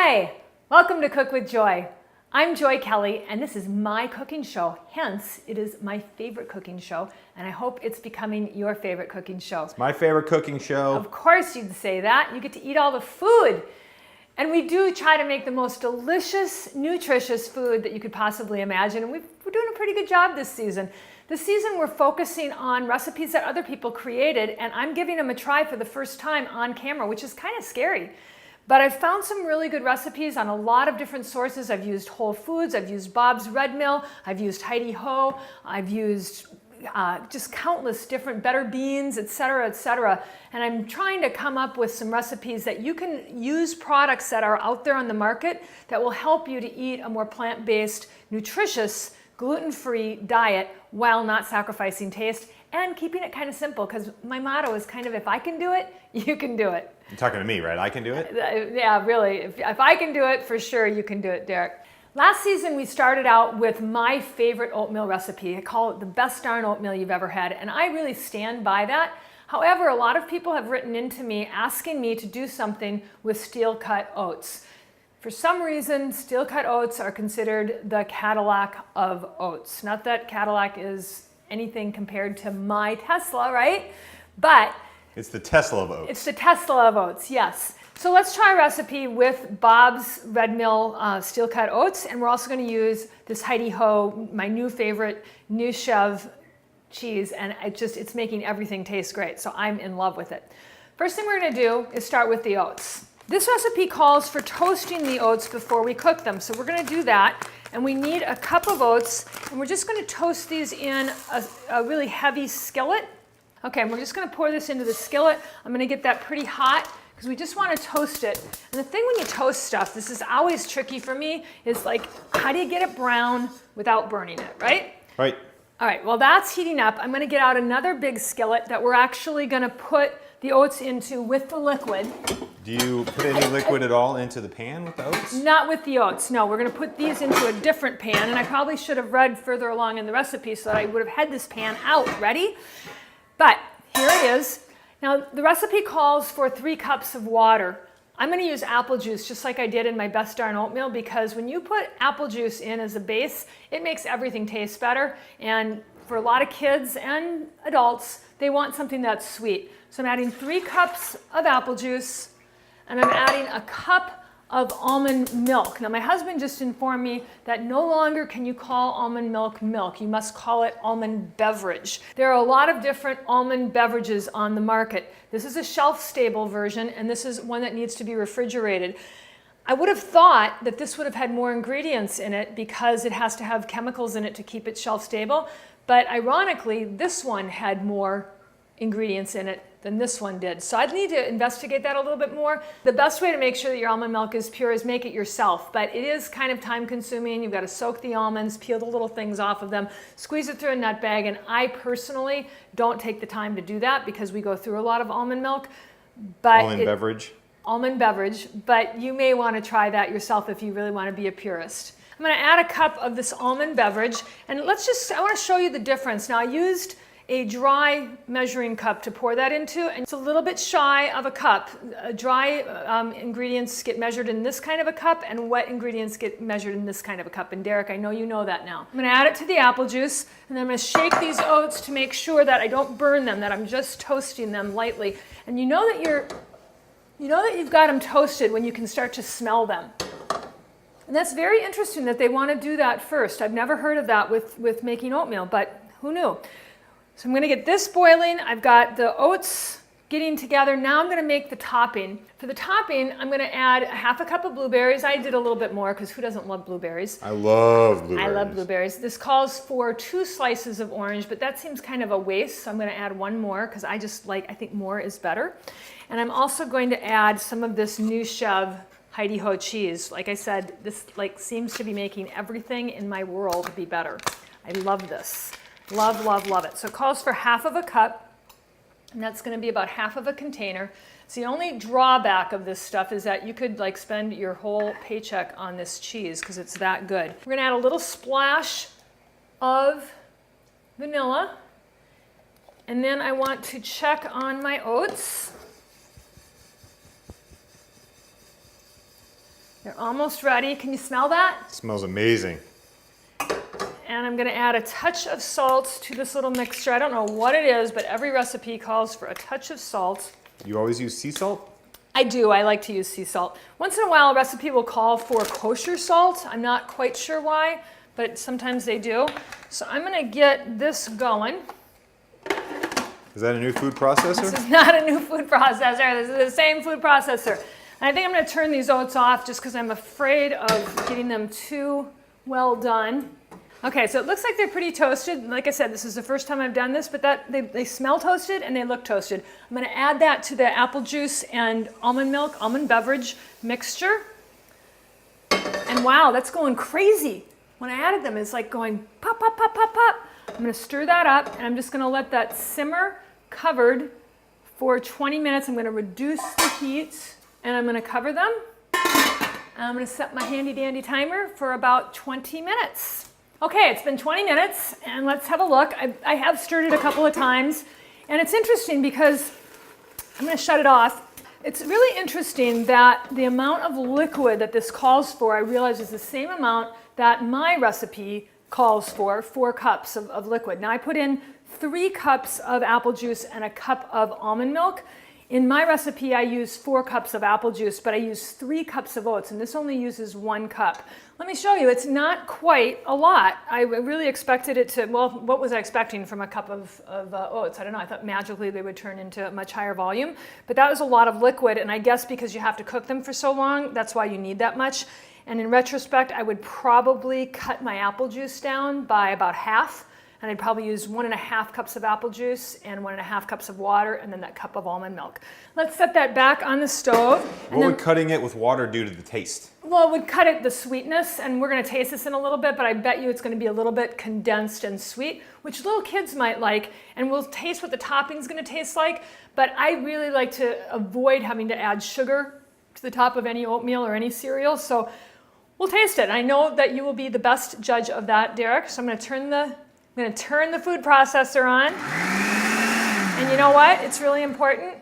Hi, welcome to Cook with Joy. I'm Joy Kelly and this is my cooking show, hence it is my favorite cooking show and I hope it's becoming your favorite cooking show. It's my favorite cooking show. Of course you'd say that. You get to eat all the food. And we do try to make the most delicious, nutritious food that you could possibly imagine and we're doing a pretty good job this season. This season we're focusing on recipes that other people created and I'm giving them a try for the first time on camera, which is kind of scary. But I've found some really good recipes on a lot of different sources. I've used Whole Foods, I've used Bob's Red Mill, I've used Heidi Ho, I've used just countless different Better Beans, etc., etc. And I'm trying to come up with some recipes that you can use products that are out there on the market that will help you to eat a more plant-based, nutritious, gluten-free diet while not sacrificing taste and keeping it kind of simple, because my motto is kind of, if I can do it, you can do it. You're talking to me, right? I can do it? Yeah, really. If I can do it, for sure you can do it, Derek. Last season we started out with my favorite oatmeal recipe. I call it the best darn oatmeal you've ever had, and I really stand by that. However, a lot of people have written into me asking me to do something with steel-cut oats. For some reason, steel-cut oats are considered the Cadillac of oats. Not that Cadillac is anything compared to my Tesla, right? But it's the Tesla of oats. It's the Tesla of oats, yes. So let's try a recipe with Bob's Red Mill steel-cut oats, and we're also going to use this Heidi Ho, my new favorite, new Chev cheese, and it's making everything taste great, so I'm in love with it. First thing we're going to do is start with the oats. This recipe calls for toasting the oats before we cook them, so we're going to do that. And we need a cup of oats, and we're just going to toast these in a really heavy skillet. Okay, and we're just going to pour this into the skillet. I'm going to get that pretty hot because we just want to toast it. And the thing when you toast stuff, this is always tricky for me, is like, how do you get it brown without burning it, right? Right. All right, well that's heating up. I'm going to get out another big skillet that we're actually going to put the oats into with the liquid. Do you put any liquid at all into the pan with the oats? Not with the oats, no. We're going to put these into a different pan, and I probably should have read further along in the recipe so that I would have had this pan out ready. But here it is. Now the recipe calls for 3 cups of water. I'm going to use apple juice just like I did in my best darn oatmeal, because when you put apple juice in as a base, it makes everything taste better. And for a lot of kids and adults, they want something that's sweet. So I'm adding 3 cups of apple juice, and I'm adding a cup of almond milk. Now my husband just informed me that no longer can you call almond milk milk. You must call it almond beverage. There are a lot of different almond beverages on the market. This is a shelf-stable version, and this is one that needs to be refrigerated. I would have thought that this would have had more ingredients in it because it has to have chemicals in it to keep it shelf-stable, but ironically, this one had more ingredients in it than this one did. So I'd need to investigate that a little bit more. The best way to make sure that your almond milk is pure is make it yourself, but it is kind of time consuming. You've got to soak the almonds, peel the little things off of them, squeeze it through a nut bag, and I personally don't take the time to do that because we go through a lot of almond milk. But almond beverage, but you may want to try that yourself if you really want to be a purist. I'm going to add a cup of this almond beverage, and I want to show you the difference. Now I used a dry measuring cup to pour that into, and it's a little bit shy of a cup. Dry ingredients get measured in this kind of a cup, and wet ingredients get measured in this kind of a cup. And Derek, I know you know that now. I'm going to add it to the apple juice, and then I'm going to shake these oats to make sure that I don't burn them, that I'm just toasting them lightly. And you know that you've got them toasted when you can start to smell them. And that's very interesting that they want to do that first. I've never heard of that with making oatmeal, but who knew? So I'm going to get this boiling. I've got the oats getting together. Now I'm going to make the topping. For the topping, I'm going to add ½ a cup of blueberries. I did a little bit more because who doesn't love blueberries? I love blueberries. I love blueberries. This calls for 2 slices of orange, but that seems kind of a waste. So I'm going to add 1 more because I think more is better. And I'm also going to add some of this new Chev Heidi Ho cheese. Like I said, this seems to be making everything in my world be better. I love this. Love, love, love it. So it calls for ½ of a cup, and that's going to be about ½ of a container. So the only drawback of this stuff is that you could spend your whole paycheck on this cheese because it's that good. We're going to add a little splash of vanilla, and then I want to check on my oats. They're almost ready. Can you smell that? Smells amazing. And I'm going to add a touch of salt to this little mixture. I don't know what it is, but every recipe calls for a touch of salt. You always use sea salt? I do. I like to use sea salt. Once in a while, a recipe will call for kosher salt. I'm not quite sure why, but sometimes they do. So I'm going to get this going. Is that a new food processor? This is not a new food processor. This is the same food processor. And I think I'm going to turn these oats off just because I'm afraid of getting them too well done. Okay, so it looks like they're pretty toasted. Like I said, this is the first time I've done this, but they smell toasted and they look toasted. I'm going to add that to the apple juice and almond milk, almond beverage mixture. And wow, that's going crazy. When I added them, it's like going pop, pop, pop, pop, pop. I'm going to stir that up, and I'm just going to let that simmer covered for 20 minutes. I'm going to reduce the heat, and I'm going to cover them. And I'm going to set my handy dandy timer for about 20 minutes. Okay, it's been 20 minutes, and let's have a look. I have stirred it a couple of times, and it's interesting because I'm going to shut it off. It's really interesting that the amount of liquid that this calls for, I realize, is the same amount that my recipe calls for, 4 cups of liquid. Now, I put in 3 cups of apple juice and a cup of almond milk. In my recipe, I use 4 cups of apple juice, but I use 3 cups of oats, and this only uses 1 cup. Let me show you, it's not quite a lot. I really expected it to, well, what was I expecting from a cup of oats? I don't know, I thought magically they would turn into a much higher volume, but that was a lot of liquid, and I guess because you have to cook them for so long, that's why you need that much. And in retrospect, I would probably cut my apple juice down by about half, and I'd probably use 1.5 cups of apple juice and 1.5 cups of water, and then that cup of almond milk. Let's set that back on the stove. What would cutting it with water do to the taste? Well, it would cut it the sweetness, and we're going to taste this in a little bit, but I bet you it's going to be a little bit condensed and sweet, which little kids might like, and we'll taste what the topping's going to taste like. But I really like to avoid having to add sugar to the top of any oatmeal or any cereal, so we'll taste it. I know that you will be the best judge of that, Derek, so I'm going to turn the food processor on. And you know what? It's really important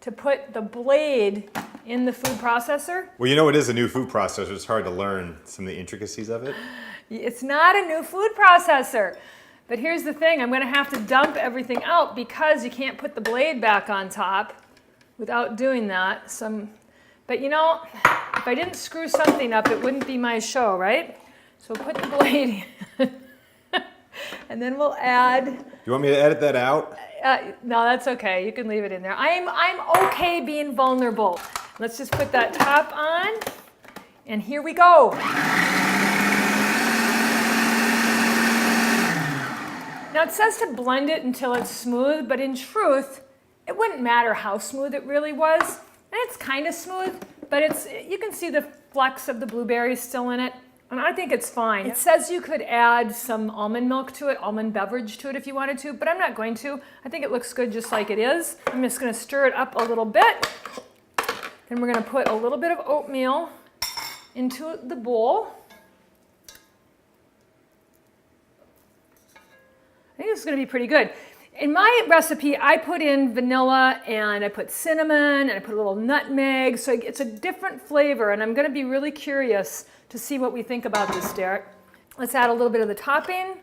to put the blade in the food processor. Well, you know, it is a new food processor. It's hard to learn some of the intricacies of it. It's not a new food processor. But here's the thing. I'm going to have to dump everything out because you can't put the blade back on top without doing that. But you know, if I didn't screw something up, it wouldn't be my show, right? So put the blade in. And then we'll add. You want me to edit that out? No, that's okay. You can leave it in there. I'm okay being vulnerable. Let's just put that top on, and here we go. Now it says to blend it until it's smooth, but in truth, it wouldn't matter how smooth it really was. And it's kind of smooth, but you can see the flecks of the blueberries still in it. And I think it's fine. It says you could add some almond milk to it, almond beverage to it if you wanted to, but I'm not going to. I think it looks good just like it is. I'm just going to stir it up a little bit. Then we're going to put a little bit of oatmeal into the bowl. I think this is going to be pretty good. In my recipe, I put in vanilla and I put cinnamon and I put a little nutmeg, so it's a different flavor, and I'm going to be really curious to see what we think about this, Derek. Let's add a little bit of the topping.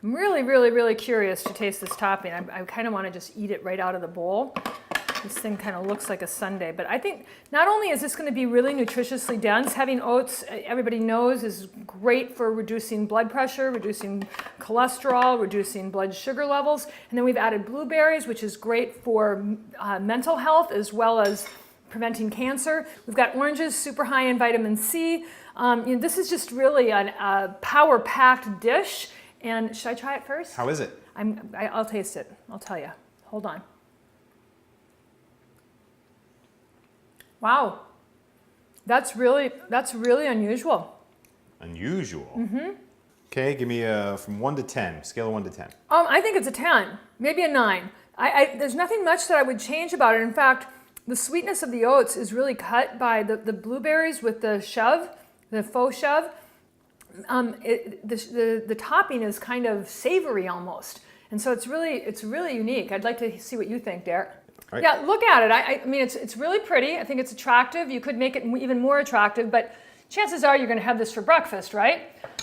I'm really, really, really curious to taste this topping. I kind of want to just eat it right out of the bowl. This thing kind of looks like a sundae, but I think not only is this going to be really nutritiously dense, having oats, everybody knows, is great for reducing blood pressure, reducing cholesterol, reducing blood sugar levels, and then we've added blueberries, which is great for mental health as well as preventing cancer. We've got oranges, super high in vitamin C. This is just really a power-packed dish. And should I try it first? How is it? I'll taste it. I'll tell you. Hold on. Wow, that's really unusual. Unusual? Mm-hmm. Okay, give me from 1 to 10, scale of 1 to 10. I think it's a 10, maybe a 9. There's nothing much that I would change about it. In fact, the sweetness of the oats is really cut by the blueberries with the shove, the faux shove. The topping is kind of savory almost, and so it's really unique. I'd like to see what you think, Derek. right? Yeah, look at it. I mean, it's really pretty. I think it's attractive. You could make it even more attractive, but chances are you're going to have this for breakfast, right?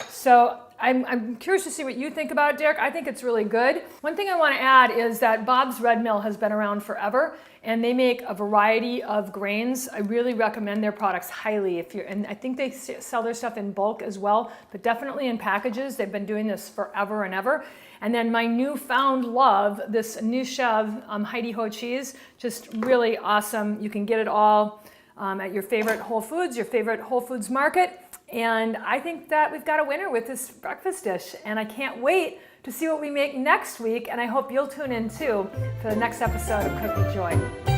So I'm curious to see what you think about it, Derek. I think it's really good. One thing I want to add is that Bob's Red Mill has been around forever, and they make a variety of grains. I really recommend their products highly. And I think they sell their stuff in bulk as well, but definitely in packages. They've been doing this forever and ever. And then my newfound love, this new Chev Heidi Ho cheese, just really awesome. You can get it all at your favorite Whole Foods, your favorite Whole Foods market. And I think that we've got a winner with this breakfast dish. And I can't wait to see what we make next week. And I hope you'll tune in too for the next episode of Cookie Joy.